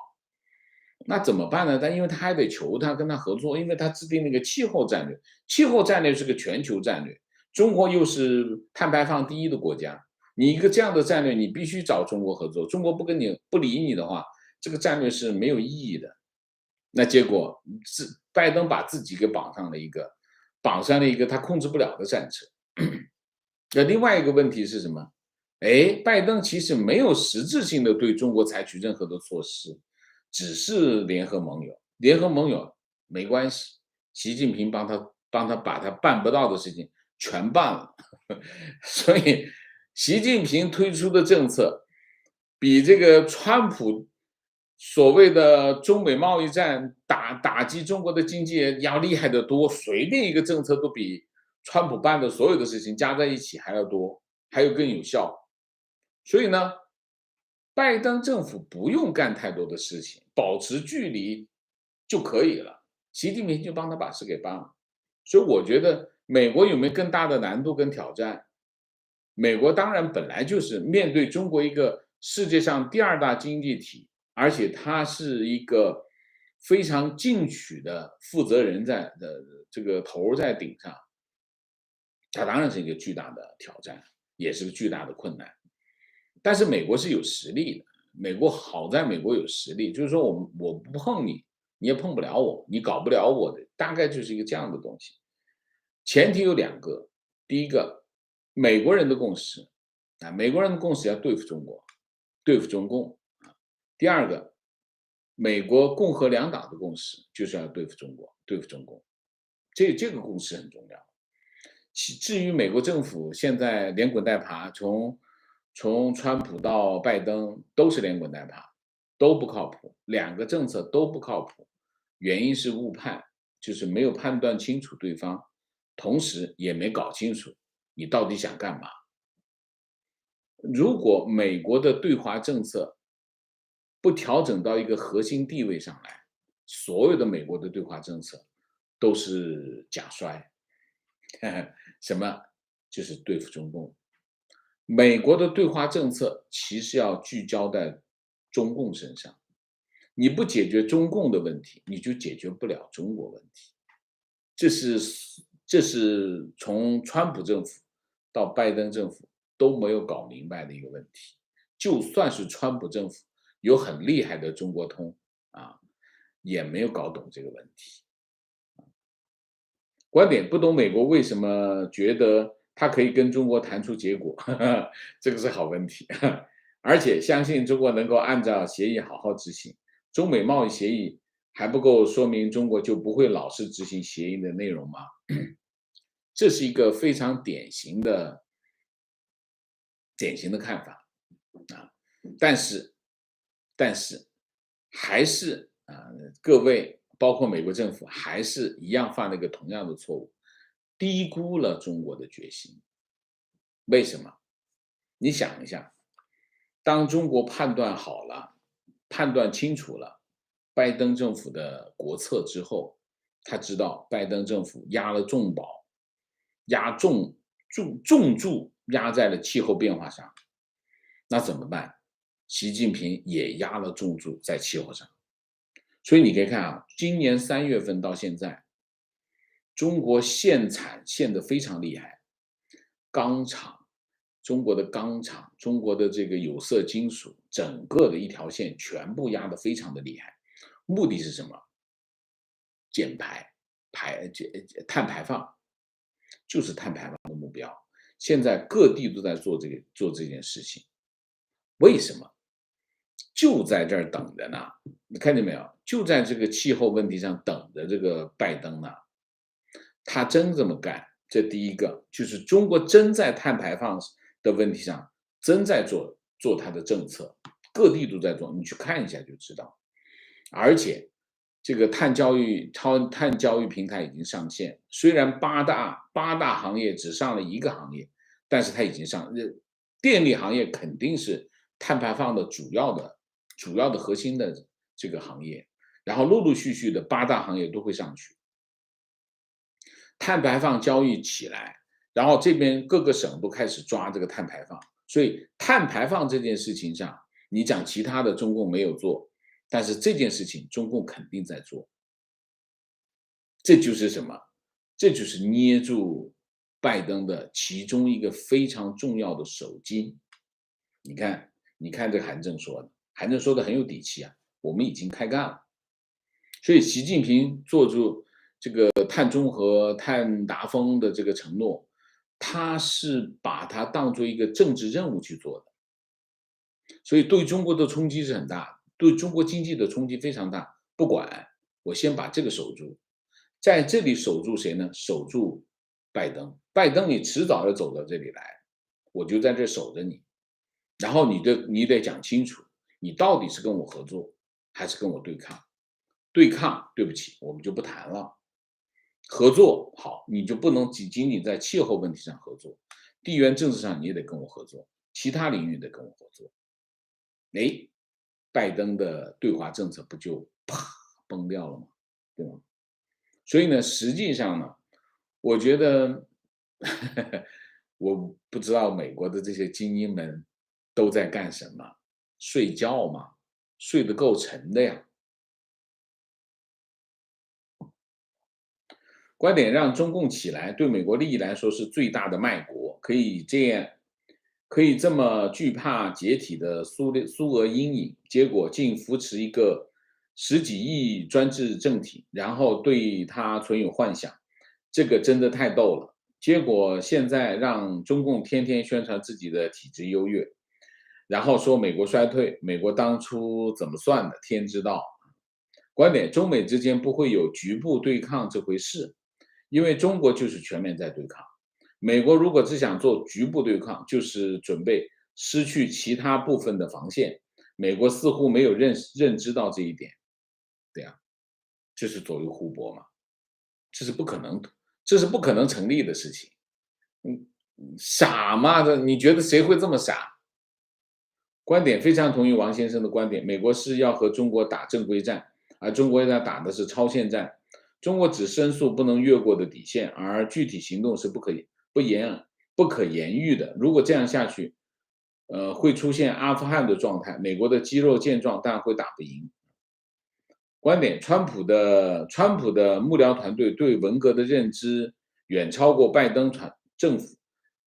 那怎么办呢？因为他还得求他跟他合作，因为他制定那个气候战略，气候战略是个全球战略，中国又是碳排放第一的国家，你一个这样的战略，你必须找中国合作，中国不理你的话，这个战略是没有意义的。那结果拜登把自己给绑上了一个他控制不了的战车。那另外一个问题是什么？哎，拜登其实没有实质性的对中国采取任何的措施，只是联合盟友，联合盟友没关系，习近平帮他把他办不到的事情全办了，所以习近平推出的政策比这个川普所谓的中美贸易战打击中国的经济要厉害得多，随便一个政策都比川普办的所有的事情加在一起还要多，还有更有效。所以呢，拜登政府不用干太多的事情，保持距离就可以了。习近平就帮他把事给办了。所以我觉得美国有没有更大的难度跟挑战？美国当然本来就是面对中国一个世界上第二大经济体，而且他是一个非常进取的负责人的这个头在顶上，它当然是一个巨大的挑战，也是个巨大的困难。但是美国是有实力的，美国好在美国有实力，就是说我不碰你，你也碰不了我，你搞不了我的，大概就是一个这样的东西。前提有两个，第一个，美国人的共识啊，美国人的共识要对付中国，对付中共啊。第二个，美国共和两党的共识就是要对付中国，对付中共，这个共识很重要。至于美国政府现在连滚带爬，从川普到拜登都是连滚带爬，都不靠谱，两个政策都不靠谱，原因是误判，就是没有判断清楚对方，同时也没搞清楚你到底想干嘛。如果美国的对华政策不调整到一个核心地位上来，所有的美国的对华政策都是假摔。什么？就是对付中共。美国的对华政策其实要聚焦在中共身上，你不解决中共的问题，你就解决不了中国问题。这是从川普政府到拜登政府都没有搞明白的一个问题。就算是川普政府有很厉害的中国通啊，也没有搞懂这个问题。观点不懂美国为什么觉得他可以跟中国谈出结果，这个是好问题。而且相信中国能够按照协议好好执行。中美贸易协议还不够说明中国就不会老是执行协议的内容吗？这是一个非常典型的看法啊。但是，但是还是各位包括美国政府还是一样犯了一个同样的错误，低估了中国的决心。为什么？你想一下，当中国判断好了、判断清楚了拜登政府的国策之后，他知道拜登政府压了重宝，重注压在了气候变化上，那怎么办？习近平也压了重注在气候上。所以你可以看啊，今年3月份到现在，中国限产限得非常厉害，钢厂，中国的钢厂，中国的这个有色金属，整个的一条线全部压得非常的厉害。目的是什么？减排，碳排放，就是碳排放的目标。现在各地都在做这件事情，为什么？就在这儿等着呢，你看见没有？就在这个气候问题上等着这个拜登呢。他真这么干，这第一个就是中国真在碳排放的问题上真在做他的政策，各地都在做，你去看一下就知道。而且这个碳交易平台已经上线，虽然八大行业只上了一个行业，但是它已经上，电力行业肯定是碳排放的主要的核心的这个行业，然后陆陆续续的8大行业都会上去。碳排放交易起来，然后这边各个省都开始抓这个碳排放，所以碳排放这件事情上，你讲其他的中共没有做，但是这件事情中共肯定在做。这就是什么？这就是捏住拜登的其中一个非常重要的手筋。你看这韩正说的，韩正说的很有底气啊，我们已经开干了。所以习近平做出这个碳中和、碳达峰的这个承诺，他是把它当做一个政治任务去做的，所以对中国的冲击是很大，对中国经济的冲击非常大。不管，我先把这个守住，在这里守住谁呢？守住拜登。拜登，你迟早要走到这里来，我就在这守着你。然后你得讲清楚，你到底是跟我合作，还是跟我对抗？对抗，对不起，我们就不谈了。合作好，你就不能仅仅在气候问题上合作，地缘政治上你也得跟我合作，其他领域得跟我合作。哎，拜登的对华政策不就啪崩掉了吗？对吗？所以呢，实际上呢，我觉得我不知道美国的这些精英们都在干什么，睡觉吗？睡得够沉的呀。观点让中共起来，对美国利益来说是最大的卖国，可以这么惧怕解体的苏俄阴影，结果竟扶持一个十几亿专制政体，然后对他存有幻想，这个真的太逗了。结果现在让中共天天宣传自己的体制优越，然后说美国衰退，美国当初怎么算的，天知道。观点：中美之间不会有局部对抗这回事，因为中国就是全面在对抗。美国如果只想做局部对抗，就是准备失去其他部分的防线。美国似乎没有认知到这一点，对呀，这是左右互搏嘛，这是不可能，这是不可能成立的事情。嗯，傻吗？你觉得谁会这么傻？观点非常同意王先生的观点，美国是要和中国打正规战，而中国在打的是超限战。中国只申诉不能越过的底线，而具体行动是不可言喻的。如果这样下去，会出现阿富汗的状态，美国的肌肉健壮，但会打不赢。观点：川普的幕僚团队对文革的认知远超过拜登政府，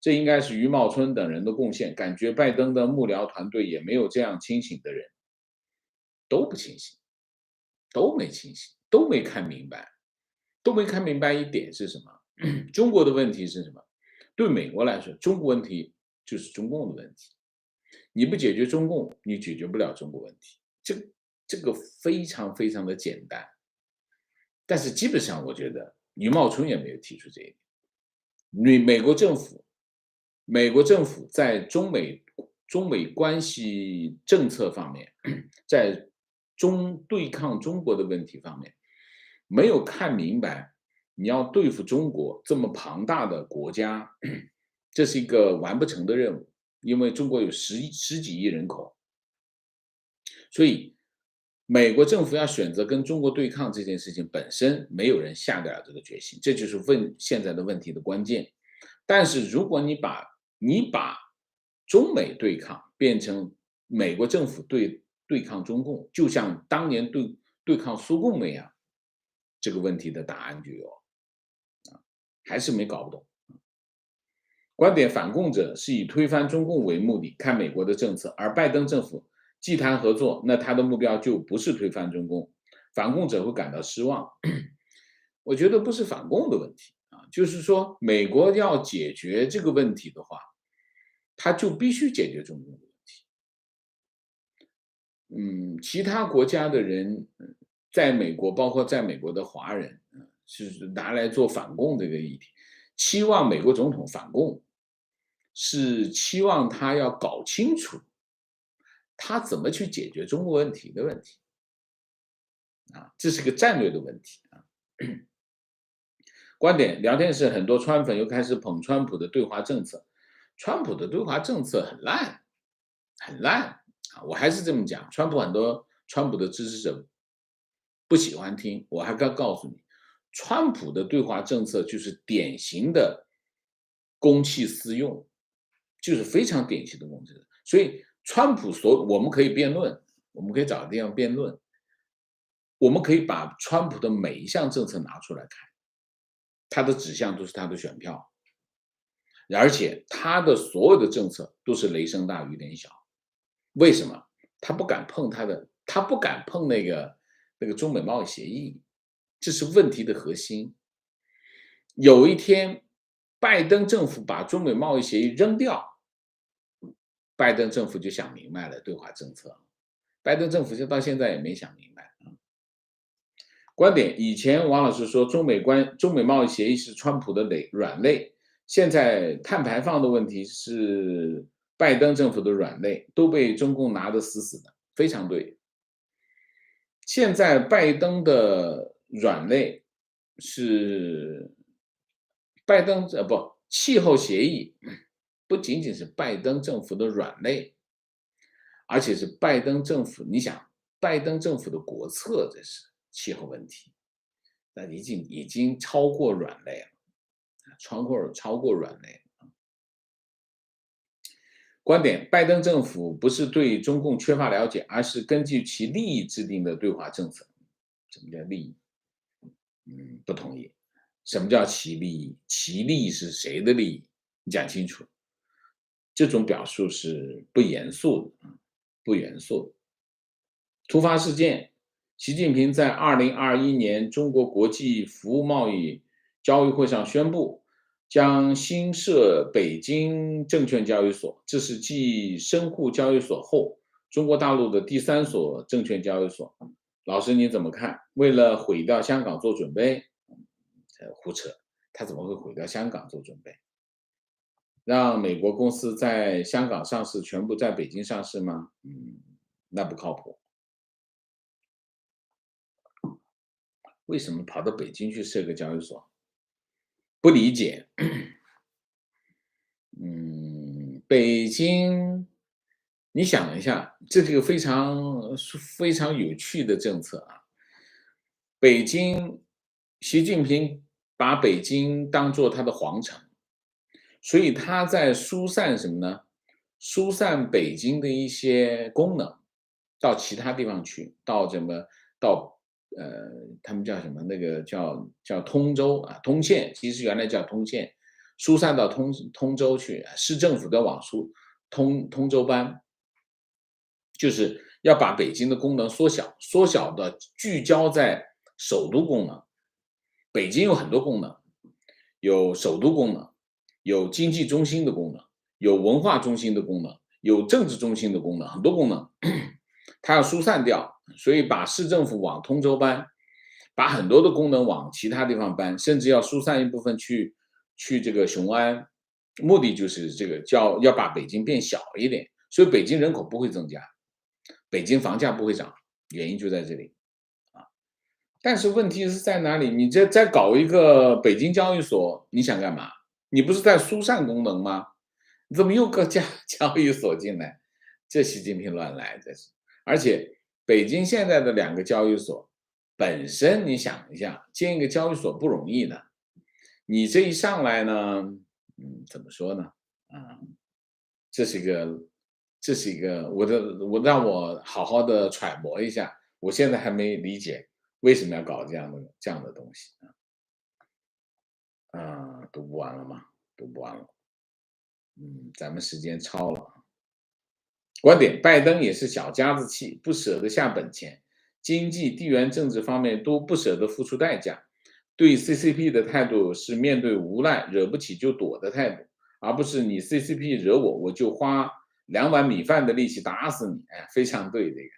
这应该是余茂春等人的贡献。感觉拜登的幕僚团队也没有这样清醒的人，都不清醒，都没清醒，都没看明白，都没看明白一点是什么？中国的问题是什么？对美国来说，中国问题就是中共的问题。你不解决中共，你解决不了中国问题。这个非常非常的简单。但是基本上，我觉得余茂春也没有提出这一点。美国政府在中美关系政策方面，在对抗中国的问题方面，没有看明白，你要对付中国这么庞大的国家，这是一个完不成的任务，因为中国有十几亿人口，所以美国政府要选择跟中国对抗这件事情本身，没有人下得了这个决心，这就是现在的问题的关键。但是如果你把中美对抗变成美国政府对抗中共，就像当年对抗苏共那样，这个问题的答案就有，还是没搞不懂。观点反共者是以推翻中共为目的看美国的政策，而拜登政府既谈合作，那他的目标就不是推翻中共，反共者会感到失望。我觉得不是反共的问题啊，就是说美国要解决这个问题的话，他就必须解决中共的问题。其他国家的人在美国，包括在美国的华人，是拿来做反共这个议题，期望美国总统反共，是期望他要搞清楚他怎么去解决中国问题的问题啊，这是个战略的问题啊。观点聊天室很多川粉又开始捧川普的对华政策，川普的对华政策很烂，很烂啊！我还是这么讲，很多川普的支持者不喜欢听，我还该告诉你，川普的对华政策就是典型的公器私用，就是非常典型的公器私用。所以我们可以辩论，我们可以找个地方辩论，我们可以把川普的每一项政策拿出来看，他的指向都是他的选票，而且他的所有的政策都是雷声大雨点小。为什么？他不敢碰那个中美贸易协议，这是问题的核心。有一天，拜登政府把中美贸易协议扔掉，拜登政府就想明白了对华政策。拜登政府就到现在也没想明白。观点：以前王老师说中美贸易协议是川普的软肋，现在碳排放的问题是拜登政府的软肋，都被中共拿得死死的，非常对。现在拜登的软肋是气候协议不仅仅是拜登政府的软肋，而且是拜登政府，你想拜登政府的国策，这是气候问题，那已经超过软肋了，超过软肋。观点：拜登政府不是对中共缺乏了解，而是根据其利益制定的对华政策。什么叫利益？不同意。什么叫其利益？其利益是谁的利益？你讲清楚。这种表述是不严肃的，不严肃的。突发事件：习近平在2021年中国国际服务贸易交易会上宣布，将新设北京证券交易所，这是继深沪交易所后，中国大陆的第3所证券交易所。老师你怎么看？为了毁掉香港做准备？胡扯，他怎么会毁掉香港做准备？让美国公司在香港上市，全部在北京上市吗？那不靠谱。为什么跑到北京去设个交易所？不理解。北京，你想一下，这是个非常有趣的政策啊。北京，习近平把北京当做他的皇城，所以他在疏散什么呢？疏散北京的一些功能到其他地方去，到他们叫什么？那个叫通州啊，通县，其实原来叫通县，疏散到通州去，市政府的往通州班，就是要把北京的功能缩小的聚焦在首都功能。北京有很多功能，有首都功能，有经济中心的功能，有文化中心的功能，有政治中心的功能，很多功能，它要疏散掉，所以把市政府往通州搬，把很多的功能往其他地方搬，甚至要疏散一部分去这个雄安，目的就是这个要把北京变小一点，所以北京人口不会增加，北京房价不会涨，原因就在这里。但是问题是在哪里？你这再搞一个北京交易所，你想干嘛？你不是在疏散功能吗？你怎么又个交易所进来？这习近平乱来，这是。而且北京现在的2个交易所本身，你想一下，建一个交易所不容易的。你这一上来呢，怎么说呢？啊，这是一个让我好好的揣摩一下，我现在还没理解为什么要搞这样的东西啊？读不完了吗？读不完了。咱们时间超了。观点：拜登也是小家子气，不舍得下本钱，经济、地缘政治方面都不舍得付出代价。对 CCP 的态度是面对无赖惹不起就躲的态度，而不是你 CCP 惹我，我就花2碗米饭的力气打死你。哎，非常对这个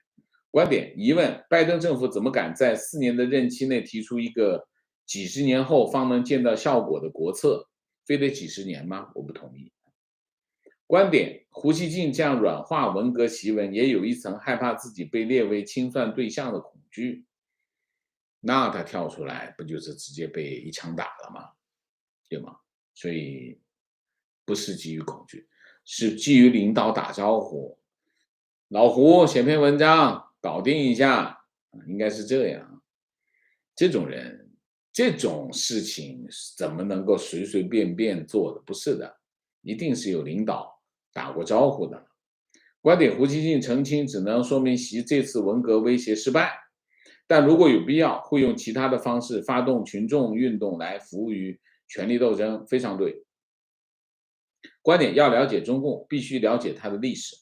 观点。疑问：拜登政府怎么敢在4年的任期内提出一个几十年后方能见到效果的国策？非得几十年吗？我不同意。观点：胡锡进这样软化文革檄文，也有一层害怕自己被列为清算对象的恐惧。那他跳出来，不就是直接被一枪打了吗？对吗？所以不是基于恐惧，是基于领导打招呼。老胡写篇文章，搞定一下，应该是这样。这种人，这种事情怎么能够随随便便做的？不是的，一定是有领导打过招呼的。观点：胡锡进澄清只能说明习这次文革威胁失败，但如果有必要，会用其他的方式发动群众运动来服务于权力斗争。非常对。观点：要了解中共，必须了解它的历史，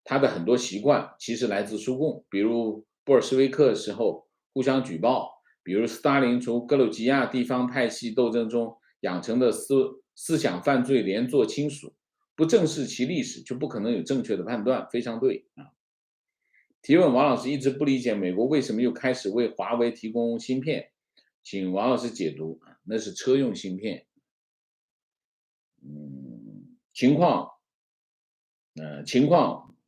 它的很多习惯其实来自苏共，比如布尔什维克时候互相举报，比如斯大林从格鲁吉亚地方派系斗争中养成的思想犯罪连坐亲属，不正视其历史，就不可能有正确的判断。非常对啊。提问：王老师一直不理解美国为什么又开始为华为提供芯片，请王老师解读。那是车用芯片。情况，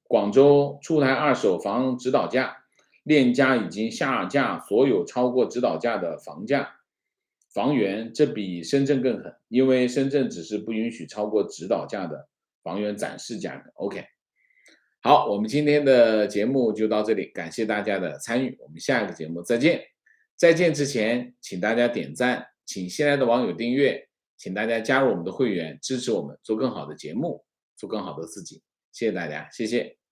广州出台2手房指导价，链家已经下架所有超过指导价的房源，这比深圳更狠，因为深圳只是不允许超过指导价的房源展示价格。OK， 好，我们今天的节目就到这里，感谢大家的参与，我们下一个节目再见。再见之前，请大家点赞，请新来的网友订阅，请大家加入我们的会员，支持我们做更好的节目，做更好的自己。谢谢大家，谢谢。